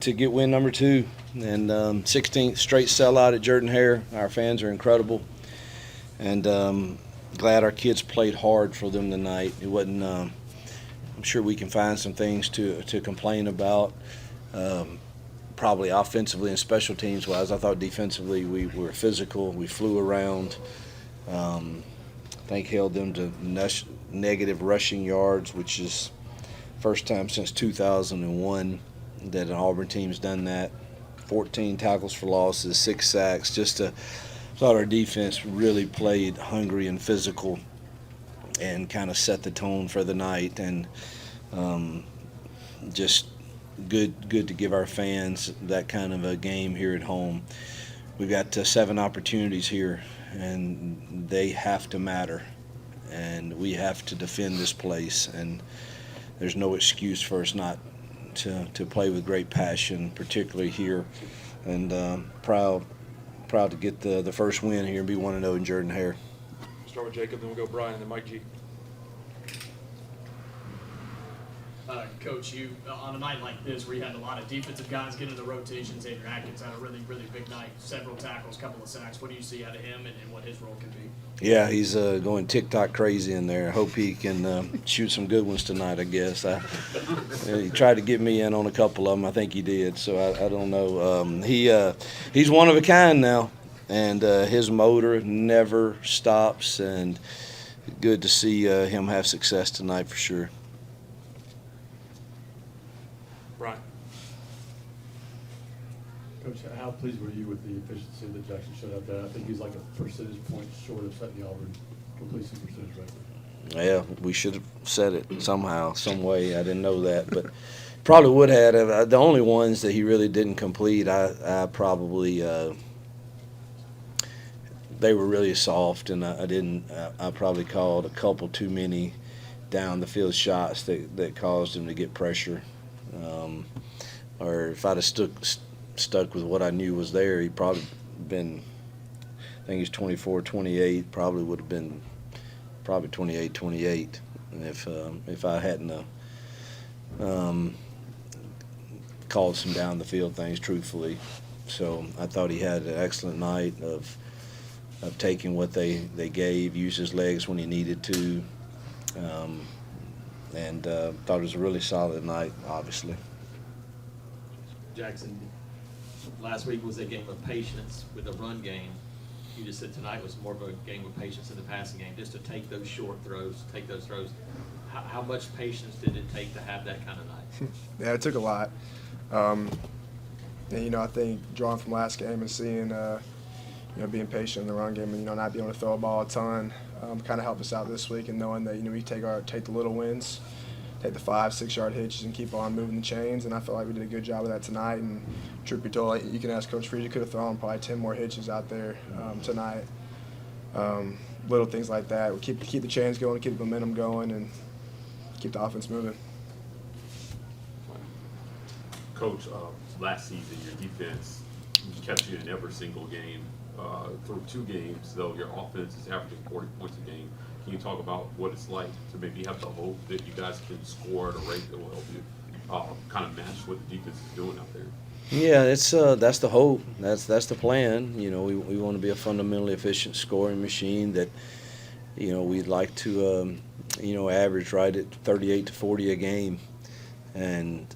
To get win number 2 and 16th straight sellout at Jordan-Hare. Our fans are incredible, and glad our kids played hard for them tonight. It wasn't. I'm sure we can find some things to complain about. Probably offensively and special teams wise. I thought defensively we were physical. We flew around. I think held them to negative rushing yards, which is first time since 2001 that an Auburn team's done that. 14 tackles for losses, 6 sacks. Thought our defense really played hungry and physical and kind of set the tone for the night. And just good to give our fans that kind of a game here at home. We've got 7 opportunities here, and they have to matter. And we have to defend this place, and there's no excuse for us not to play with great passion, particularly here, and proud to get the first win here and be 1-0 in Jordan-Hare. Start with Jacob, then we'll go Brian, and then Mike G. Coach, you on a night like this where you had a lot of defensive guys get into the rotations, Andrew Atkins had a really big night, several tackles, couple of sacks. What do you see out of him and what his role can be? Yeah, he's going TikTok crazy in there. I hope he can shoot some good ones tonight, I guess. He tried to get me in on a couple of them. I think he did, so I don't know. He's one of a kind now, and his motor never stops, and good to see him have success tonight for sure. Brian. Coach, how pleased were you with the efficiency that Jackson showed out there? I think he's like a percentage point short of setting the Auburn completion percentage record. Yeah, we should have said it somehow, some way. I didn't know that, but probably would have. The only ones that he really didn't complete, I probably they were really soft, and I probably called a couple too many down the field shots that caused him to get pressure. Or if I'd have stuck with what I knew was there, he'd probably been, I think he's 24-28, probably would have been 28-28 if I hadn't called some down the field things truthfully. So I thought he had an excellent night of taking what they gave, used his legs when he needed to, and thought it was a really solid night, obviously. Jackson, last week was a game of patience with the run game. You just said tonight was more of a game of patience in the passing game, just to take those short throws, take those throws. How much patience did it take to have that kind of night? Yeah, it took a lot. And, I think drawing from last game and seeing, being patient in the run game and, not being able to throw a ball a ton kind of helped us out this week, and knowing that, we take the little wins, take the 5-6 yard hitches and keep on moving the chains, and I felt like we did a good job of that tonight. And truth be told, you can ask Coach Freed, you could have thrown probably 10 more hitches out there tonight. Little things like that. We keep the chains going, keep the momentum going, and keep the offense moving. Coach, last season your defense kept you in every single game. Through 2 games, though, your offense is averaging 40 points a game. Can you talk about what it's like to maybe have the hope that you guys can score at a rate that will help you kind of match what the defense is doing out there? Yeah, it's that's the hope. That's the plan. We want to be a fundamentally efficient scoring machine that, we'd like to, average right at 38 to 40 a game, and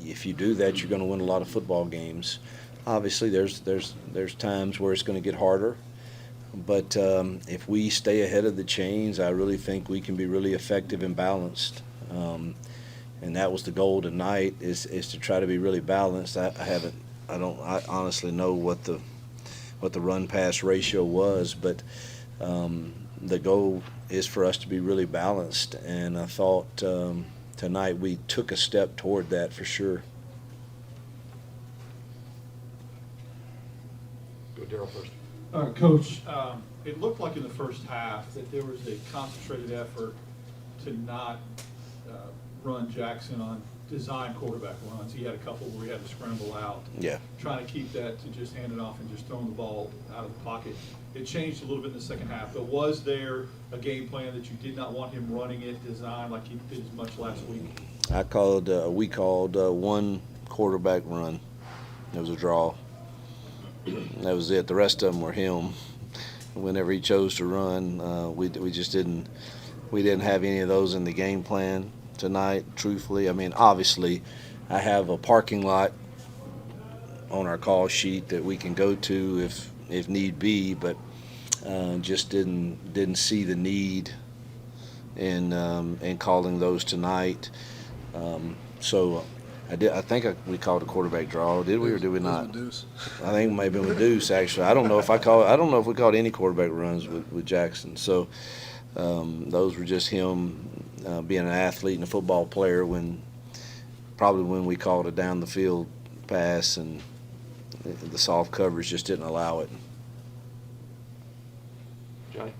if you do that, you're going to win a lot of football games. Obviously, there's times where it's going to get harder, but if we stay ahead of the chains, I really think we can be really effective and balanced. And that was the goal tonight, is to try to be really balanced. I honestly know what the run pass ratio was, but the goal is for us to be really balanced, and I thought tonight we took a step toward that for sure. Go Daryl first. Coach, it looked like in the first half that there was a concentrated effort to not run Jackson on design quarterback runs. He had a couple where he had to scramble out. Yeah. Trying to keep that to just hand it off and just throwing the ball out of the pocket. It changed a little bit in the second half, but was there a game plan that you did not want him running it design like he did as much last week? We called one quarterback run. It was a draw. That was it. The rest of them were him. Whenever he chose to run, we just didn't have any of those in the game plan tonight. Truthfully, I mean, obviously, I have a parking lot on our call sheet that we can go to if need be, but just didn't see the need in calling those tonight. So I think we called a quarterback draw. Did we or did we not? I think it may have been with Deuce actually. I don't know if we called any quarterback runs with Jackson. So those were just him being an athlete and a football player when we called a down the field pass and the soft coverage just didn't allow it. Johnny?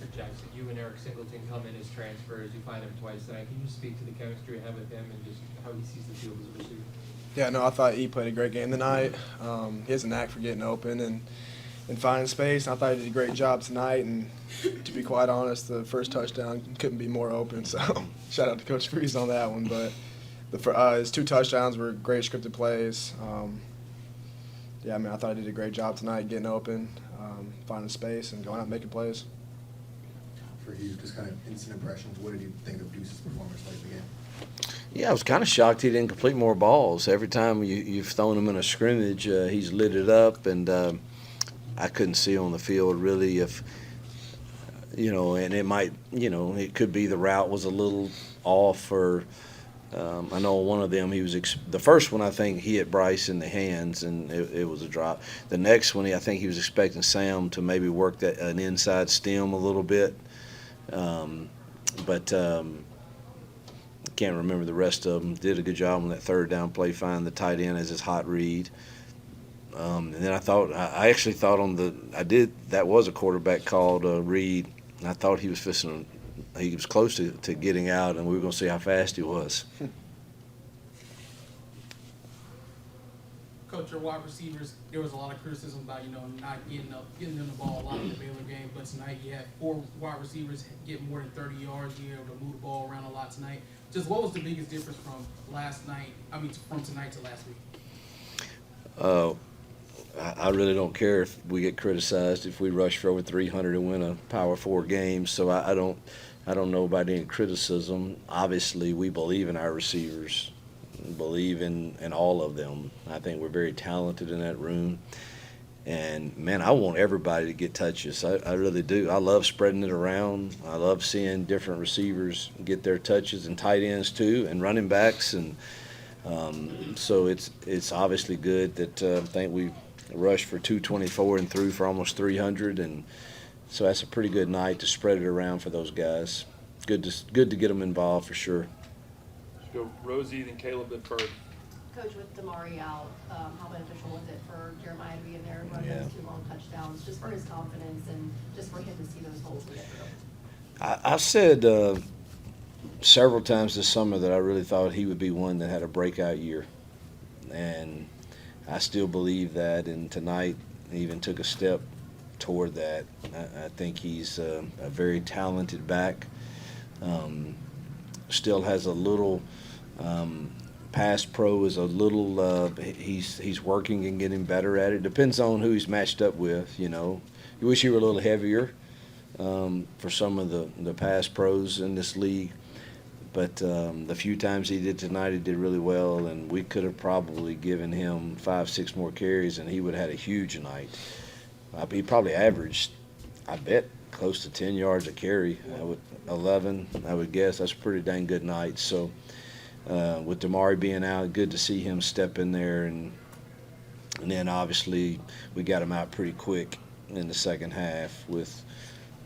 Mr. Jackson, you and Eric Singleton come in as transfers. You find him twice tonight. Can you speak to the chemistry you have with him and just how he sees the field as a receiver? Yeah, no, I thought he played a great game tonight. He has a knack for getting open and finding space. I thought he did a great job tonight. And to be quite honest, the first touchdown couldn't be more open. So shout out to Coach Freeze on that one. But his 2 touchdowns were great scripted plays. Yeah, I mean, I thought he did a great job tonight getting open, finding space, and going out and making plays. For Hugh, just kind of instant impressions, what did you think of Deuce's performance late in the game? Yeah, I was kind of shocked he didn't complete more balls. Every time you've thrown him in a scrimmage, he's lit it up, and I couldn't see on the field really if, and it might, it could be the route was a little off or I know one of them, the first one I think he hit Bryce in the hands and it was a drop. The next one, I think he was expecting Sam to maybe work an inside stem a little bit. But can't remember the rest of them. Did a good job on that third down play, find the tight end as his hot read. And then I actually thought that was a quarterback called Reed, and I thought he was close to getting out, and we were going to see how fast he was. Coach, your wide receivers, there was a lot of criticism about, not getting them the ball a lot in the Baylor game, but tonight you had 4 wide receivers get more than 30 yards. You were able to move the ball around a lot tonight. Just what was the biggest difference from tonight to last week? I really don't care if we get criticized if we rush for over 300 and win a Power 4 game. So I don't know about any criticism. Obviously, we believe in our receivers, believe in all of them. I think we're very talented in that room. And, man, I want everybody to get touches. I really do. I love spreading it around. I love seeing different receivers get their touches, and tight ends too, and running backs. And so it's obviously good that I think we rushed for 224 and threw for almost 300. And so that's a pretty good night to spread it around for those guys. Good to get them involved for sure. Let's go Rosie, then Caleb, then Ferg. Coach, with Damari out, how beneficial was it for Jeremiah to be in there and run those 2 long touchdowns, just for his confidence and just for him to see those holes and get through them? I've said several times this summer that I really thought he would be one that had a breakout year, and I still believe that. And tonight, he even took a step toward that. I think he's a very talented back. Still has a little. Pass pro is a little. He's working and getting better at it. Depends on who he's matched up with. You wish he were a little heavier for some of the pass pros in this league. But the few times he did tonight, he did really well, and we could have probably given him 5-6 more carries, and he would have had a huge night. He probably averaged, I bet, close to 10 yards a carry. 11, I would guess. That's a pretty dang good night. So. With Damari being out, good to see him step in there, and then obviously we got him out pretty quick in the second half. We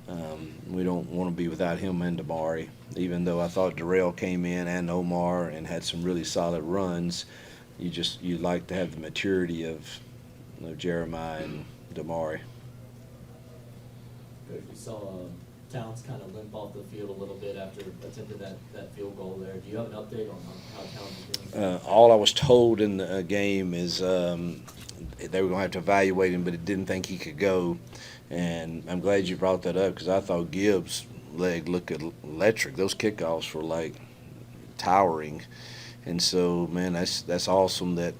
don't want to be without him and Damari, even though I thought Darrell came in and Omar and had some really solid runs. You like to have the maturity of Jeremiah and Damari. We saw Towns kind of limp off the field a little bit after attempted that field goal there. Do you have an update on how Towns is doing? All I was told in the game is they were going to have to evaluate him, but it didn't think he could go. And I'm glad you brought that up because I thought Gibbs' leg looked electric. Those kickoffs were like towering. And so, man, that's awesome that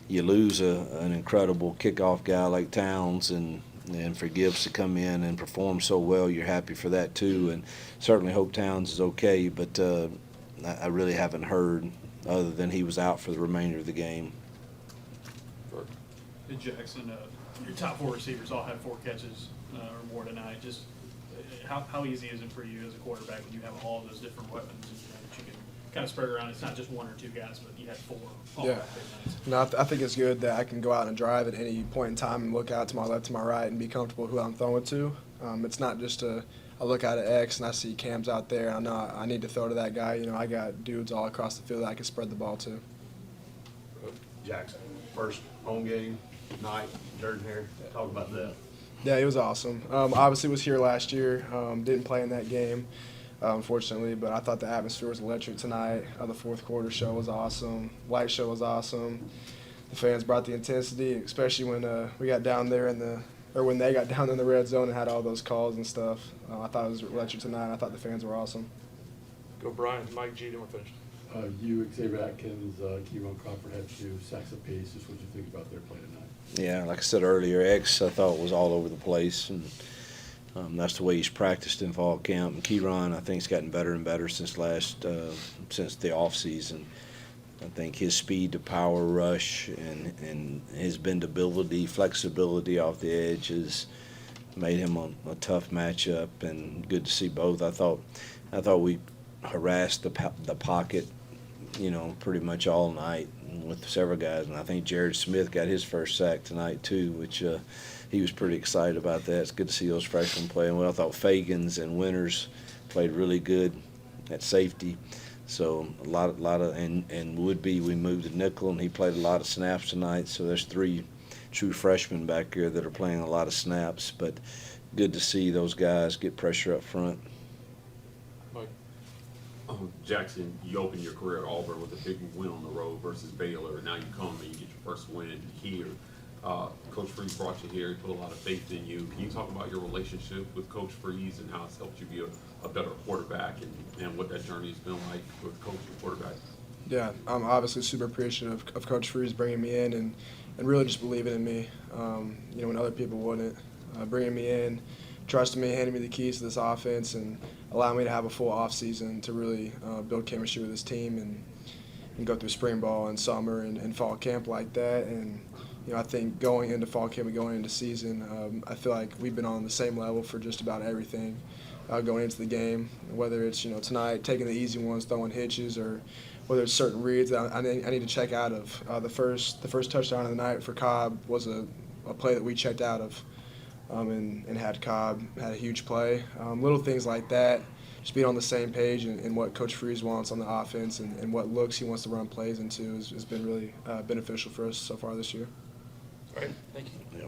you lose an incredible kickoff guy like Towns, and for Gibbs to come in and perform so well. You're happy for that too, and certainly hope Towns is okay. But I really haven't heard other than he was out for the remainder of the game. Hey, Jackson, your top 4 receivers all had 4 catches or more tonight. Just how easy is it for you as a quarterback when you have all of those different weapons that you can kind of spread around? It's not just 1 or 2 guys, but you had 4 all Yeah. back big nights. No, I think it's good that I can go out and drive at any point in time and look out to my left, to my right, and be comfortable who I'm throwing to. It's not just I look out at X and I see Cam's out there, and I know I need to throw to that guy. You know, I got dudes all across the field that I can spread the ball to. Jackson, first home game night, Jordan here. Talk about that. Yeah, it was awesome. Obviously, was here last year. Didn't play in that game, unfortunately, but I thought the atmosphere was electric tonight. The fourth quarter show was awesome. Light show was awesome. The fans brought the intensity, especially when we got down there when they got down in the red zone and had all those calls and stuff. I thought it was electric tonight. I thought the fans were awesome. Go Brian, Mike G, then we're finished. You, Xavier Atkins, Keyron Crawford had 2 sacks apiece. Just what you think about their play tonight? Yeah, like I said earlier, X I thought was all over the place, and that's the way he's practiced in fall camp. And Keyron, I think, has gotten better and better since the off season. I think his speed to power rush and his bendability, flexibility off the edge has made him a tough matchup, and good to see both. I thought we harassed the pocket, pretty much all night with several guys, and I think Jared Smith got his first sack tonight too, which he was pretty excited about that. It's good to see those freshmen playing well. I thought Fagans and Winters played really good at safety. So a lot of and Woodby, we moved to nickel, and he played a lot of snaps tonight. So there's 3 true freshmen back here that are playing a lot of snaps. But good to see those guys get pressure up front. Mike. Jackson, you opened your career at Auburn with a big win on the road versus Baylor. Now you come and you get your first win here. Coach Freeze brought you here. He put a lot of faith in you. Can you talk about your relationship with Coach Freeze and how it's helped you be a better quarterback, and what that journey has been like with coaching quarterback? Yeah, I'm obviously super appreciative of Coach Freeze bringing me in and really just believing in me, when other people wouldn't. Bringing me in, trusting me, handing me the keys to this offense, and allowing me to have a full offseason to really build chemistry with this team and go through spring ball and summer and fall camp like that. And I think going into fall camp and going into season, I feel like we've been on the same level for just about everything going into the game, whether it's, tonight taking the easy ones, throwing hitches, or whether it's certain reads that I need to check out of. The first touchdown of the night for Cobb was a play that we checked out of, and had Cobb had a huge play. Little things like that, just being on the same page in what Coach Freeze wants on the offense and what looks he wants to run plays into has been really beneficial for us so far this year. All right, thank you. Yeah.